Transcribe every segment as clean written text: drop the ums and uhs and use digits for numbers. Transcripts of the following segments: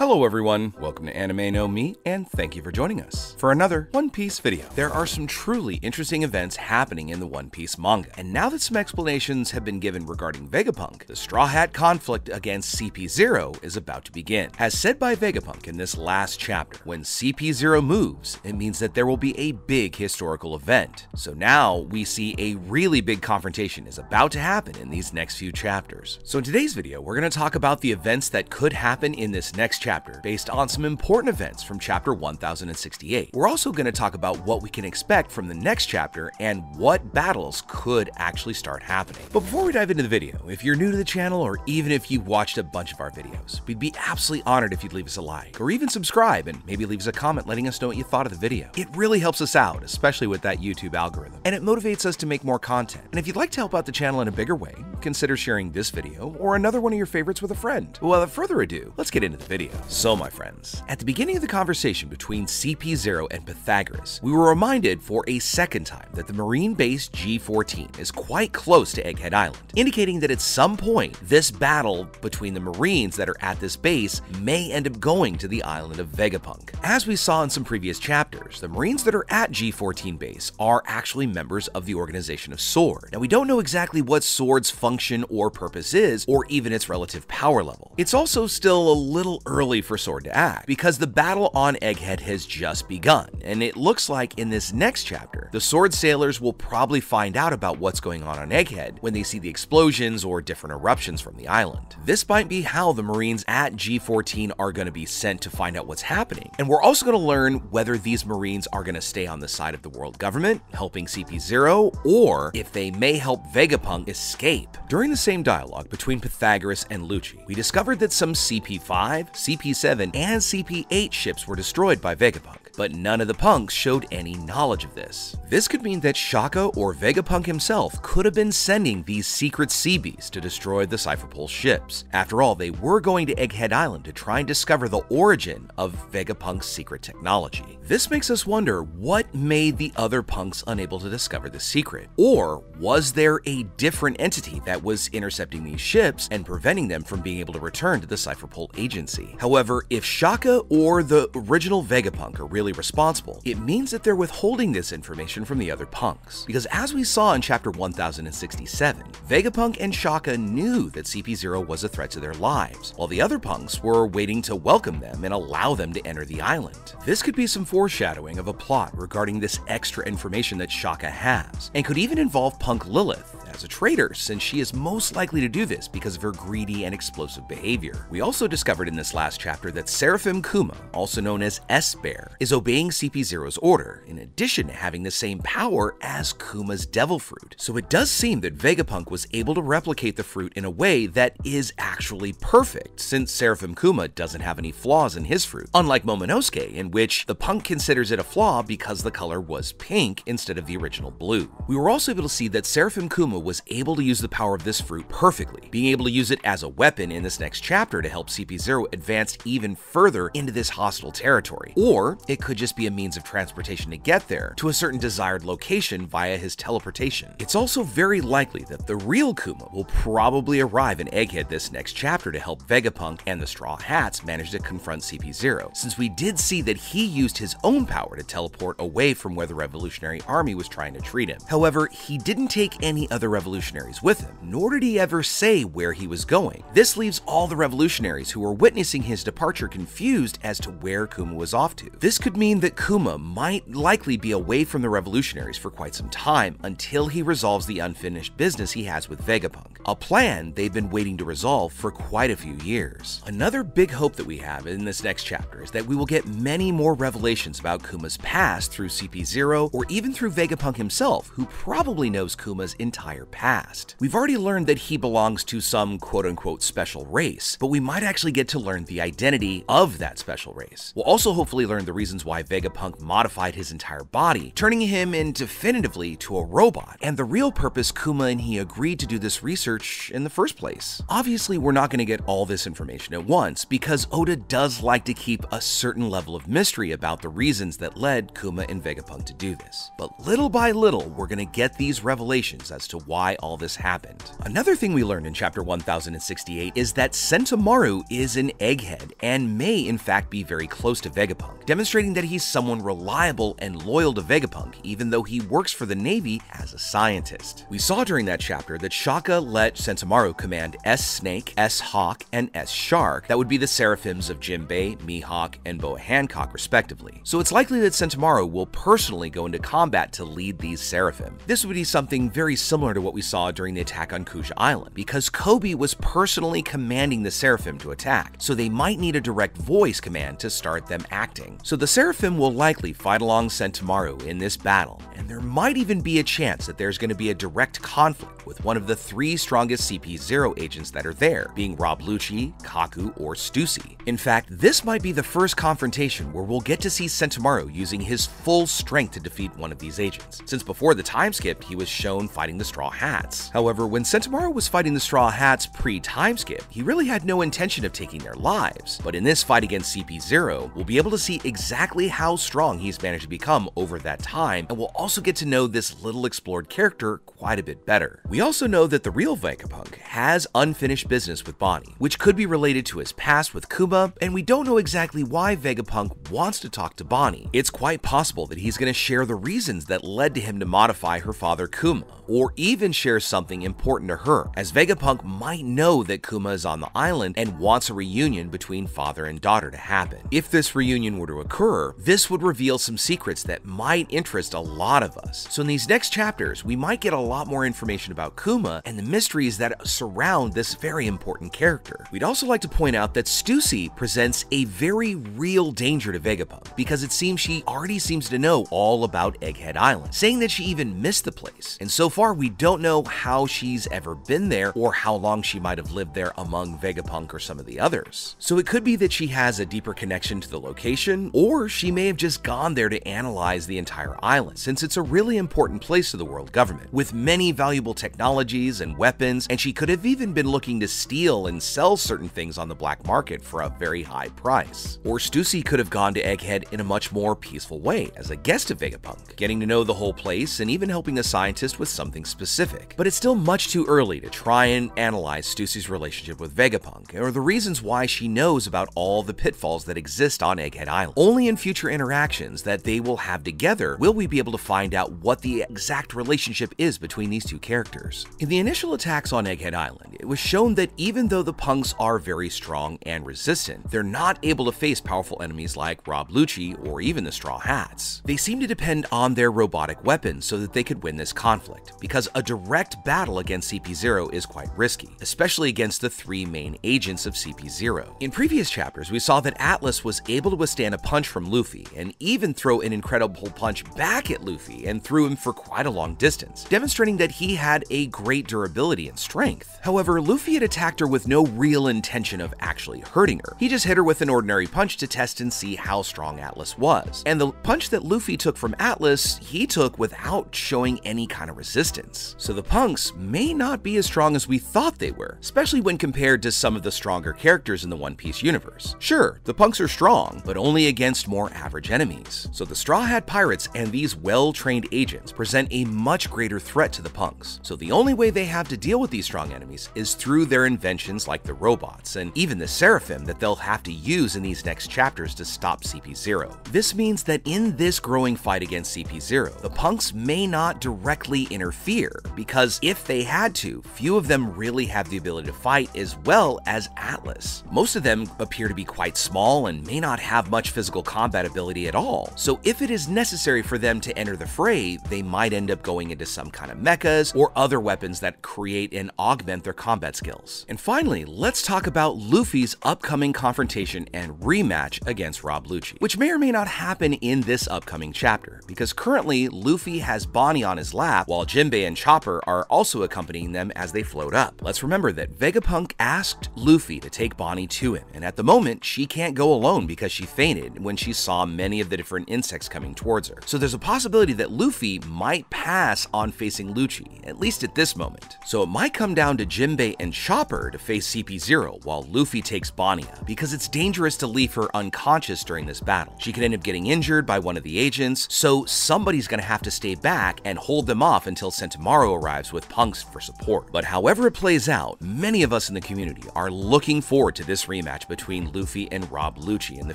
Hello everyone, welcome to Anime No Me, and thank you for joining us for another One Piece video. There are some truly interesting events happening in the One Piece manga, and now that some explanations have been given regarding Vegapunk, the Straw Hat conflict against CP0 is about to begin. As said by Vegapunk in this last chapter, when CP0 moves, it means that there will be a big historical event. So now we see a really big confrontation is about to happen in these next few chapters. So in today's video, we're going to talk about the events that could happen in this next chapter based on some important events from chapter 1068. We're also going to talk about what we can expect from the next chapter and what battles could actually start happening. But before we dive into the video, if you're new to the channel or even if you've watched a bunch of our videos, we'd be absolutely honored if you'd leave us a like or even subscribe and maybe leave us a comment letting us know what you thought of the video. It really helps us out, especially with that YouTube algorithm, and it motivates us to make more content. And if you'd like to help out the channel in a bigger way, consider sharing this video or another one of your favorites with a friend. But without further ado, let's get into the video. So my friends, at the beginning of the conversation between CP0 and Pythagoras, we were reminded for a second time that the marine base G14 is quite close to Egghead Island, indicating that at some point, this battle between the marines that are at this base may end up going to the island of Vegapunk. As we saw in some previous chapters, the marines that are at G14 base are actually members of the organization of Sword. Now we don't know exactly what Sword's function or purpose is, or even its relative power level. It's also still a little early for Sword to act, because the battle on Egghead has just begun, and it looks like in this next chapter, the Sword sailors will probably find out about what's going on Egghead when they see the explosions or different eruptions from the island. This might be how the Marines at G14 are going to be sent to find out what's happening, and we're also going to learn whether these Marines are going to stay on the side of the world government, helping CP0, or if they may help Vegapunk escape. During the same dialogue between Pythagoras and Lucci, we discovered that some CP5, CP7, and CP8 ships were destroyed by Vegapunk, but none of the punks showed any knowledge of this. This could mean that Shaka or Vegapunk himself could have been sending these secret Seabees to destroy the Cypherpole ships. After all, they were going to Egghead Island to try and discover the origin of Vegapunk's secret technology. This makes us wonder what made the other punks unable to discover the secret. Or was there a different entity that was intercepting these ships and preventing them from being able to return to the Cypherpole agency? However, if Shaka or the original Vegapunk are really responsible, it means that they're withholding this information from the other punks. Because as we saw in chapter 1067, Vegapunk and Shaka knew that CP0 was a threat to their lives, while the other punks were waiting to welcome them and allow them to enter the island. This could be some foreshadowing of a plot regarding this extra information that Shaka has, and could even involve Punk Lilith as a traitor, since she is most likely to do this because of her greedy and explosive behavior. We also discovered in this last chapter that Seraphim Kuma, also known as S-Bear, is obeying CP0's order, in addition to having the same power as Kuma's Devil Fruit. So it does seem that Vegapunk was able to replicate the fruit in a way that is actually perfect, since Seraphim Kuma doesn't have any flaws in his fruit, unlike Momonosuke, in which the punk considers it a flaw because the color was pink instead of the original blue. We were also able to see that Seraphim Kuma was able to use the power of this fruit perfectly, being able to use it as a weapon in this next chapter to help CP0 advance even further into this hostile territory. Or it could just be a means of transportation to get there to a certain desired location via his teleportation. It's also very likely that the real Kuma will probably arrive in Egghead this next chapter to help Vegapunk and the Straw Hats manage to confront CP0, since we did see that he used his own power to teleport away from where the Revolutionary Army was trying to treat him. However, he didn't take any other revolutionaries with him, nor did he ever say where he was going. This leaves all the revolutionaries who were witnessing his departure confused as to where Kuma was off to. This could mean that Kuma might likely be away from the revolutionaries for quite some time until he resolves the unfinished business he has with Vegapunk, a plan they've been waiting to resolve for quite a few years. Another big hope that we have in this next chapter is that we will get many more revelations about Kuma's past through CP0 or even through Vegapunk himself, who probably knows Kuma's entire past. We've already learned that he belongs to some quote-unquote special race, but we might actually get to learn the identity of that special race. We'll also hopefully learn the reasons why Vegapunk modified his entire body, turning him in definitively to a robot, and the real purpose Kuma and he agreed to do this research search in the first place? Obviously, we're not going to get all this information at once because Oda does like to keep a certain level of mystery about the reasons that led Kuma and Vegapunk to do this. But little by little, we're going to get these revelations as to why all this happened. Another thing we learned in chapter 1068 is that Sentomaru is an egghead and may in fact be very close to Vegapunk, demonstrating that he's someone reliable and loyal to Vegapunk even though he works for the Navy as a scientist. We saw during that chapter that Shaka let Sentomaru command S-Snake, S-Hawk, and S-Shark, that would be the seraphims of Jinbei, Mihawk, and Boa Hancock respectively. So it's likely that Sentomaru will personally go into combat to lead these seraphim. This would be something very similar to what we saw during the attack on Kuja Island, because Kobe was personally commanding the seraphim to attack, so they might need a direct voice command to start them acting. So the seraphim will likely fight along Sentomaru in this battle, and there might even be a chance that there's going to be a direct conflict with one of the 3 strongest CP0 agents that are there, being Rob Lucci, Kaku, or Stussy. In fact, this might be the first confrontation where we'll get to see Sentomaru using his full strength to defeat one of these agents, since before the time skip he was shown fighting the Straw Hats. However, when Sentomaru was fighting the Straw Hats pre-time skip, he really had no intention of taking their lives, but in this fight against CP0, we'll be able to see exactly how strong he's managed to become over that time, and we'll also get to know this little explored character quite a bit better. We also know that the real Vegapunk has unfinished business with Bonnie, which could be related to his past with Kuma, and we don't know exactly why Vegapunk wants to talk to Bonnie. It's quite possible that he's going to share the reasons that led to him to modify her father Kuma, or even share something important to her, as Vegapunk might know that Kuma is on the island and wants a reunion between father and daughter to happen. If this reunion were to occur, this would reveal some secrets that might interest a lot of us. So in these next chapters, we might get a lot more information about Kuma and the mysteries that surround this very important character. We'd also like to point out that Stussy presents a very real danger to Vegapunk, because it seems she already seems to know all about Egghead Island, saying that she even missed the place. And so far, we don't know how she's ever been there or how long she might have lived there among Vegapunk or some of the others. So it could be that she has a deeper connection to the location, or she may have just gone there to analyze the entire island, since it's a really important place to the world government, with many valuable technologies and weapons, and she could have even been looking to steal and sell certain things on the black market for a very high price. Or Stussy could have gone to Egghead in a much more peaceful way as a guest of Vegapunk, getting to know the whole place and even helping the scientist with something specific. But it's still much too early to try and analyze Stussy's relationship with Vegapunk, or the reasons why she knows about all the pitfalls that exist on Egghead Island. Only in future interactions that they will have together will we be able to find out what the exact relationship is between these two characters. In the initial attacks on Egghead Island, it was shown that even though the punks are very strong and resistant, they're not able to face powerful enemies like Rob Lucci or even the Straw Hats. They seem to depend on their robotic weapons so that they could win this conflict, because a direct battle against CP0 is quite risky, especially against the 3 main agents of CP0. In previous chapters, we saw that Atlas was able to withstand a punch from Luffy and even throw an incredible punch back at Luffy and threw him for quite a long distance, demonstrating that he had a great durability and strength. However, Luffy had attacked her with no real intention of actually hurting her. He just hit her with an ordinary punch to test and see how strong Atlas was. And the punch that Luffy took from Atlas, he took without showing any kind of resistance. So the punks may not be as strong as we thought they were, especially when compared to some of the stronger characters in the One Piece universe. Sure, the punks are strong, but only against more average enemies. So the Straw Hat Pirates and these well-trained agents present a much greater threat to the punks. So the only way they have to deal with these strong enemies is through their inventions like the robots and even the seraphim that they'll have to use in these next chapters to stop CP0. This means that in this growing fight against CP0, the punks may not directly interfere, because if they had to, few of them really have the ability to fight as well as Atlas. Most of them appear to be quite small and may not have much physical combat ability at all. So if it is necessary for them to enter the fray, they might end up going into some kind of mechas or other weapons that create and augment their combat skills. And finally, let's talk about Luffy's upcoming confrontation and rematch against Rob Lucci, which may or may not happen in this upcoming chapter, because currently Luffy has Bonnie on his lap while Jinbei and Chopper are also accompanying them as they float up. Let's remember that Vegapunk asked Luffy to take Bonnie to him, and at the moment she can't go alone because she fainted when she saw many of the different insects coming towards her. So there's a possibility that Luffy might pass on facing Lucci, at least at this moment. So So it might come down to Jinbei and Chopper to face CP0 while Luffy takes Bonnia, because it's dangerous to leave her unconscious during this battle. She could end up getting injured by one of the agents, so somebody's gonna have to stay back and hold them off until Sentomaru arrives with punks for support. But however it plays out, many of us in the community are looking forward to this rematch between Luffy and Rob Lucci in the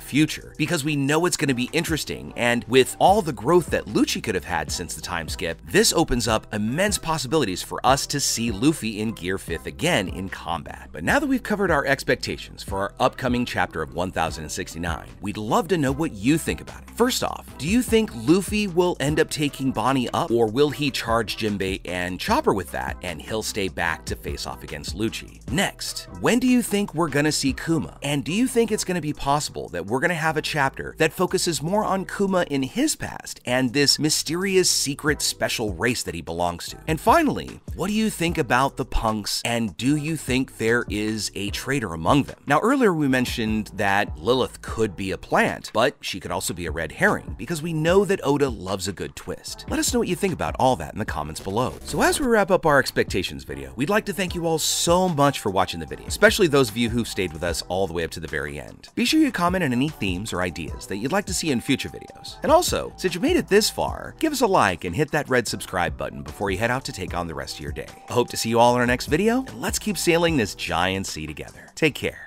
future, because we know it's going to be interesting, and with all the growth that Lucci could have had since the time skip, this opens up immense possibilities for us to see Luffy in Gear 5th again in combat. But now that we've covered our expectations for our upcoming chapter of 1069, we'd love to know what you think about it. First off, do you think Luffy will end up taking Bonnie up, or will he charge Jinbei and Chopper with that and he'll stay back to face off against Lucci? Next, when do you think we're gonna see Kuma? And do you think it's gonna be possible that we're gonna have a chapter that focuses more on Kuma in his past and this mysterious secret special race that he belongs to? And finally, what do you think about the punks, and do you think there is a traitor among them? Now earlier we mentioned that Lilith could be a plant, but she could also be a red herring, because we know that Oda loves a good twist. Let us know what you think about all that in the comments below. So as we wrap up our expectations video, we'd like to thank you all so much for watching the video, especially those of you who stayed with us all the way up to the very end. Be sure you comment on any themes or ideas that you'd like to see in future videos. And also, since you made it this far, give us a like and hit that red subscribe button before you head out to take on the rest of your day. I hope to see you all in our next video, and let's keep sailing this giant sea together. Take care.